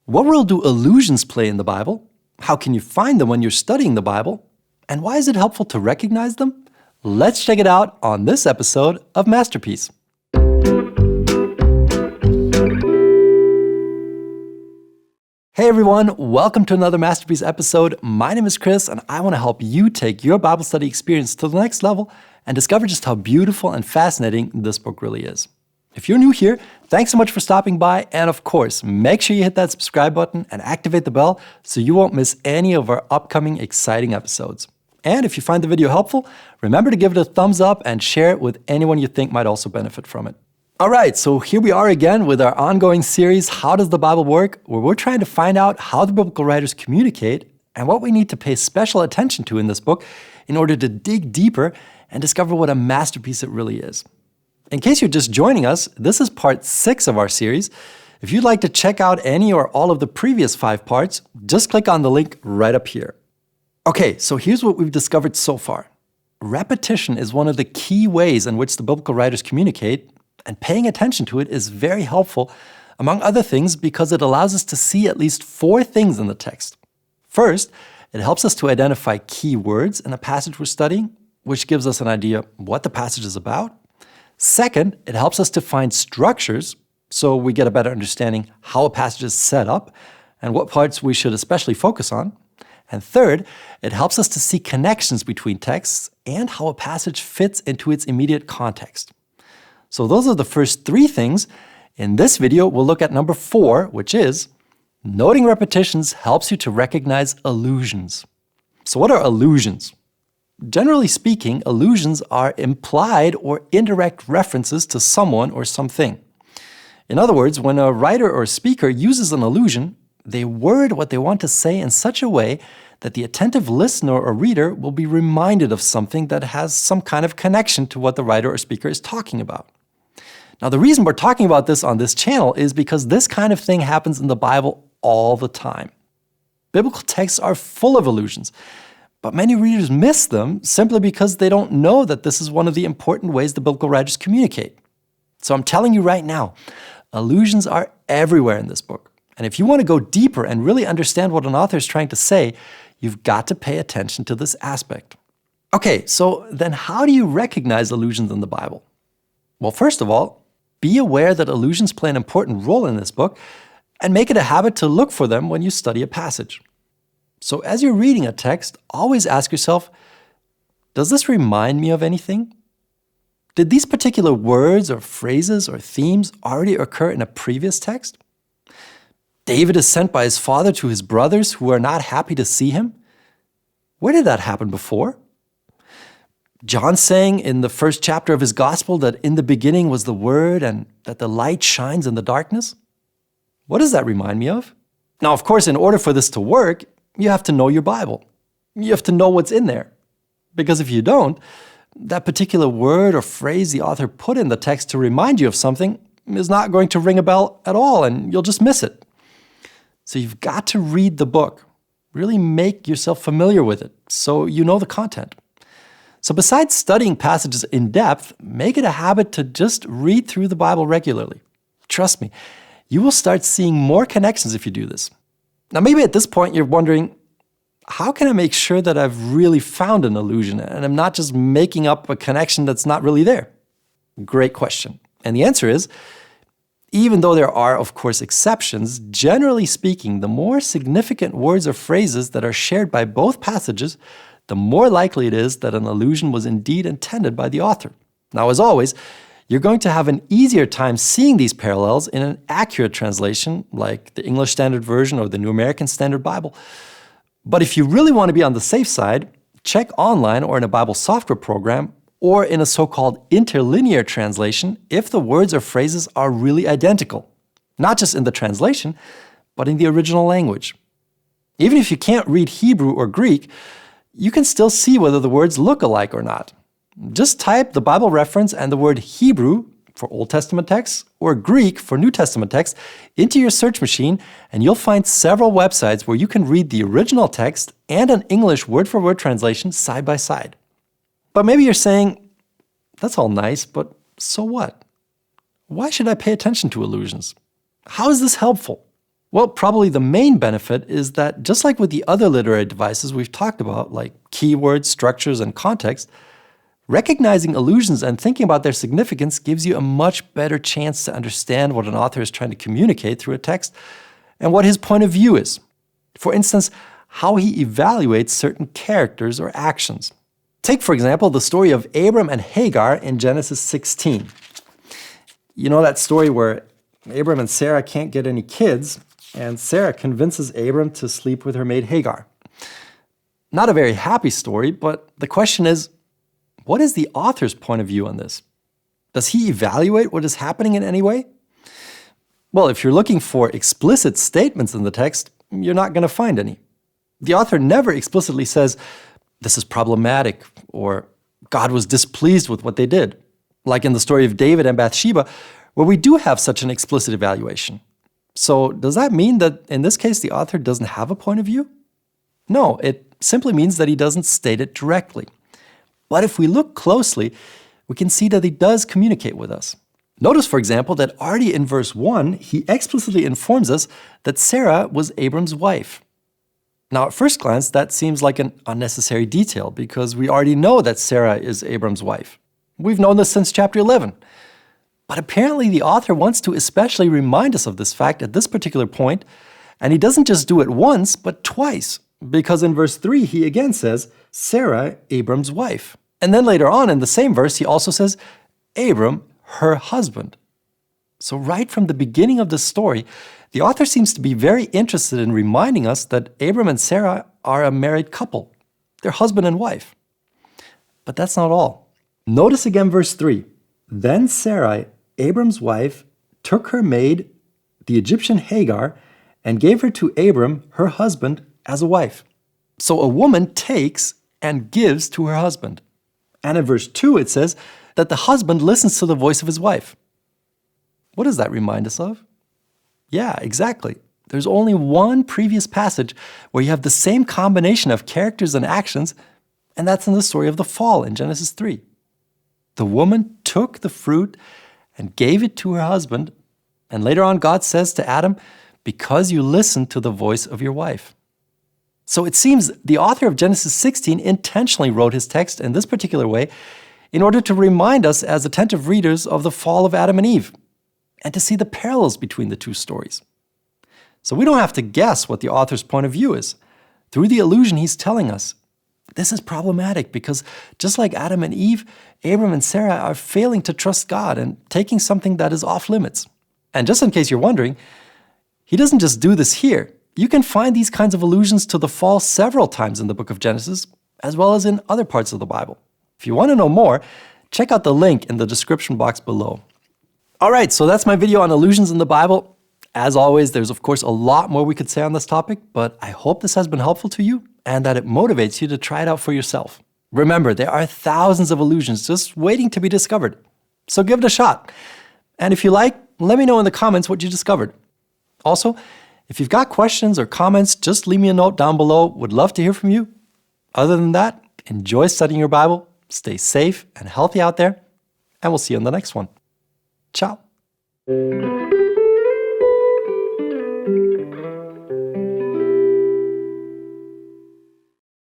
What role do allusions play in the Bible? How can you find them when you're studying the Bible? And why is it helpful to recognize them? Let's check it out on this episode of Masterpiece. Hey everyone, welcome to another Masterpiece episode. My name is Chris, and I want to help you take your Bible study experience to the next level and discover just how beautiful and fascinating this book really is. If you're new here, thanks so much for stopping by, and of course, make sure you hit that subscribe button and activate the bell so you won't miss any of our upcoming exciting episodes. And if you find the video helpful, remember to give it a thumbs up and share it with anyone you think might also benefit from it. All right, so here we are again with our ongoing series, How Does the Bible Work?, where we're trying to find out how the biblical writers communicate and what we need to pay special attention to in this book in order to dig deeper and discover what a masterpiece it really is. In case you're just joining us, this is part 6 of our series. If you'd like to check out any or all of the previous 5 parts, just click on the link right up here. Okay, so here's what we've discovered so far. Repetition is one of the key ways in which the biblical writers communicate, and paying attention to it is very helpful, among other things, because it allows us to see at least 4 things in the text. First, it helps us to identify key words in a passage we're studying, which gives us an idea what the passage is about. Second, it helps us to find structures, so we get a better understanding how a passage is set up and what parts we should especially focus on. And third, it helps us to see connections between texts and how a passage fits into its immediate context. So those are the first 3 things. In this video, we'll look at number 4, which is noting repetitions helps you to recognize allusions. So what are allusions? Generally speaking, allusions are implied or indirect references to someone or something. In other words, when a writer or speaker uses an allusion, they word what they want to say in such a way that the attentive listener or reader will be reminded of something that has some kind of connection to what the writer or speaker is talking about. Now, the reason we're talking about this on this channel is because this kind of thing happens in the Bible all the time. Biblical texts are full of allusions, but many readers miss them simply because they don't know that this is one of the important ways the biblical writers communicate. So I'm telling you right now, allusions are everywhere in this book. And if you want to go deeper and really understand what an author is trying to say, you've got to pay attention to this aspect. Okay, so then how do you recognize allusions in the Bible? Well, first of all, be aware that allusions play an important role in this book, and make it a habit to look for them when you study a passage. So as you're reading a text, always ask yourself, does this remind me of anything? Did these particular words or phrases or themes already occur in a previous text? David is sent by his father to his brothers who are not happy to see him. Where did that happen before? John saying in the first chapter of his gospel that in the beginning was the Word and that the light shines in the darkness. What does that remind me of? Now, of course, in order for this to work, you have to know your Bible. You have to know what's in there. Because if you don't, that particular word or phrase the author put in the text to remind you of something is not going to ring a bell at all, and you'll just miss it. So you've got to read the book. Really make yourself familiar with it so you know the content. So besides studying passages in depth, make it a habit to just read through the Bible regularly. Trust me, you will start seeing more connections if you do this. Now maybe at this point you're wondering, how can I make sure that I've really found an allusion and I'm not just making up a connection that's not really there? Great question. And the answer is, even though there are, of course, exceptions, generally speaking, the more significant words or phrases that are shared by both passages, the more likely it is that an allusion was indeed intended by the author. Now, as always, you're going to have an easier time seeing these parallels in an accurate translation, like the English Standard Version or the New American Standard Bible. But if you really want to be on the safe side, check online or in a Bible software program or in a so-called interlinear translation if the words or phrases are really identical, not just in the translation, but in the original language. Even if you can't read Hebrew or Greek, you can still see whether the words look alike or not. Just type the Bible reference and the word Hebrew for Old Testament texts or Greek for New Testament texts into your search machine, and you'll find several websites where you can read the original text and an English word-for-word translation side by side. But maybe you're saying, that's all nice, but so what? Why should I pay attention to allusions? How is this helpful? Well, probably the main benefit is that just like with the other literary devices we've talked about, like keywords, structures, and context, recognizing allusions and thinking about their significance gives you a much better chance to understand what an author is trying to communicate through a text and what his point of view is. For instance, how he evaluates certain characters or actions. Take, for example, the story of Abram and Hagar in Genesis 16. You know that story where Abram and Sarah can't get any kids, and Sarah convinces Abram to sleep with her maid Hagar. Not a very happy story, but the question is, what is the author's point of view on this? Does he evaluate what is happening in any way? Well, if you're looking for explicit statements in the text, you're not going to find any. The author never explicitly says, this is problematic, or God was displeased with what they did, like in the story of David and Bathsheba, where we do have such an explicit evaluation. So does that mean that in this case the author doesn't have a point of view? No, it simply means that he doesn't state it directly. But if we look closely, we can see that he does communicate with us. Notice, for example, that already in verse 1, he explicitly informs us that Sarah was Abram's wife. Now, at first glance, that seems like an unnecessary detail because we already know that Sarah is Abram's wife. We've known this since chapter 11. But apparently the author wants to especially remind us of this fact at this particular point, and he doesn't just do it once, but twice, because in verse 3 he again says, Sarah, Abram's wife. And then later on in the same verse he also says, Abram, her husband. So right from the beginning of the story, the author seems to be very interested in reminding us that Abram and Sarah are a married couple. They're husband and wife. But that's not all. Notice again verse 3. Then Sarai, Abram's wife, took her maid, the Egyptian Hagar, and gave her to Abram, her husband, as a wife. So a woman takes and gives to her husband. And in verse 2 it says that the husband listens to the voice of his wife. What does that remind us of? Yeah, exactly. There's only one previous passage where you have the same combination of characters and actions, and that's in the story of the fall in Genesis 3. The woman took the fruit and gave it to her husband, and later on God says to Adam, because you listened to the voice of your wife. So it seems the author of Genesis 16 intentionally wrote his text in this particular way in order to remind us as attentive readers of the fall of Adam and Eve and to see the parallels between the two stories. So we don't have to guess what the author's point of view is. Through the allusion, he's telling us this is problematic because just like Adam and Eve, Abram and Sarah are failing to trust God and taking something that is off limits. And just in case you're wondering, he doesn't just do this here. You can find these kinds of allusions to the fall several times in the book of Genesis, as well as in other parts of the Bible. If you want to know more, check out the link in the description box below. All right, so that's my video on allusions in the Bible. As always, there's of course a lot more we could say on this topic, but I hope this has been helpful to you and that it motivates you to try it out for yourself. Remember, there are thousands of allusions just waiting to be discovered. So give it a shot. And if you like, let me know in the comments what you discovered. Also, if you've got questions or comments, just leave me a note down below. Would love to hear from you. Other than that, enjoy studying your Bible, stay safe and healthy out there, and we'll see you in the next one. Ciao.